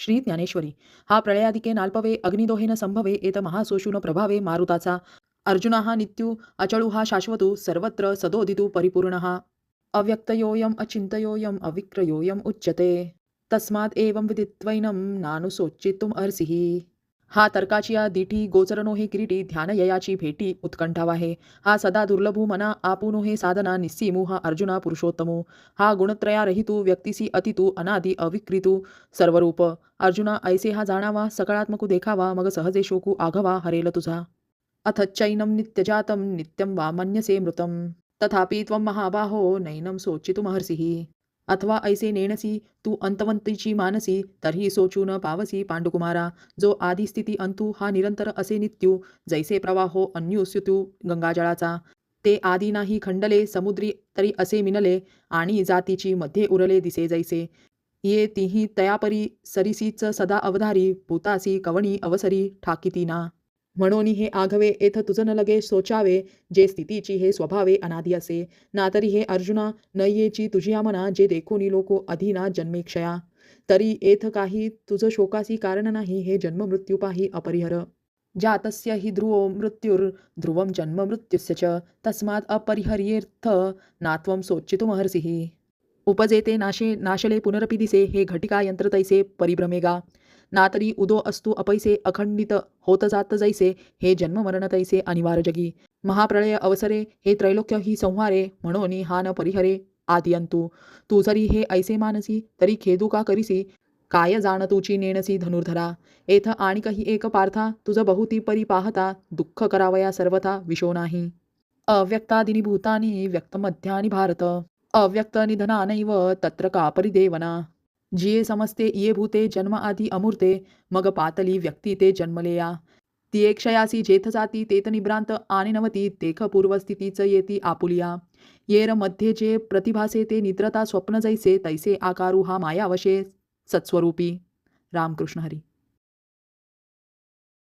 श्री ज्ञानेश्वरी. हा प्रलयादिके नाल्पवे अग्निदोहेन संभवे एत महासोषुण प्रभावे मारुताचा. अर्जुना हा नित्यू अचळू हा शाश्वतू सर्वत्र सदोदितू परिपूर्णः. अव्यक्तयोऽयम् अचिंतयोऽयम् अविक्रयोऽयम् उच्यते. तस्मात् एवं विदित्वैनं नानुशोचितुम् अर्हसि. हा तर्काची दिठी गोचरनो हे किरीटी ध्यान ययाची भेटी उत्कंठावा आहे. हा सदा दुर्लभू मना आपुनो हे साधना निस्सीमू हा अर्जुना पुरुषोत्तमो. हा गुणत्रया रहितू व्यक्तिसी अतितू अनादि अविकृतू सर्वरूप. अर्जुना ऐसे हा जाणावा सकारात्मकू देखावा मग सहजे शोकू आघवा हरेल तुझा. अथच्चैनं नित्यजातं नित्यं वा मन्यसे मृतं. तथापि त्वं महाबाहो नैनं शोचितुमर्हसि. अथवा ऐसे नेणसी तू अंतवंतीची मानसी तरीही सोचू न पावसी पांडुकुमारा. जो आदिस्थिती अंतू हा निरंतर असे नित्यू जैसे प्रवाहो अन्युस्युतू गंगाजळाचा. ते आदी नाही खंडले समुद्री तरी असे मिनले आणि जातीची मध्ये उरले दिसे जैसे. ये तिही तयापरी सरिसीच सदा अवधारी भूतासी कवणी अवसरी ठाकिती ना. म्हणून हे आघवे येथ तुझ न लगे सोचावे जे स्थितीची हे स्वभावे अनादी असे. ना तरी हे अर्जुना न येची तुझिया मना जे देखोनी लोको अधीना जन्मेक्षया. तरी येथ काही तुझ शोकासी कारण नाही हे जन्म मृत्यू पाही अपरिहर. जातस्य हि ध्रुवो मृत्युर्ध्रुवं जन्म मृत्युस्य च तस्मात् अपरिहर्येऽर्थ नात्वं सोचितुमर्हसि. उपजेते नाशे नाशले पुनरपि दिसे हे घटिका यंत्र तैसे परिभ्रमेगा. ना तरी उदो असतु अपैसे अखंडित होत जात जैसे हे जन्म मरण तैसे अनिवार्य जगी. महाप्रलय अवसरे हे त्रैलोक्य ही संहारे म्हणून हा न परिहरे आदियंतू. तू जरी हे ऐसे मानसी तरी खेदू का करिसी. काय जाण तुची नेणसी धनुर्धरा. येथ आणि काही एक पार्था तुझ बहुती परी पाहता दुःख करावया सर्वथा विशो नाही. अव्यक्तादिनी भूतानी व्यक्तमध्यानि भारत. अव्यक्त निधनानैव तत्र का परिदेवना. जिये समजते इये भूते जन्म आधी अमूर्ते मग पातली व्यक्ती ते जन्मलेया. ती एक क्षयासी जेथ जाती तेथ निभ्रांत आणि नवती तेख पूर्वस्थितीच येती आपुलिया. येर मध्ये जे प्रतिभासे ते निद्रता स्वप्न जैसे तैसे आकारू हा मायावशे सत्स्वरूपी. रामकृष्ण हरी.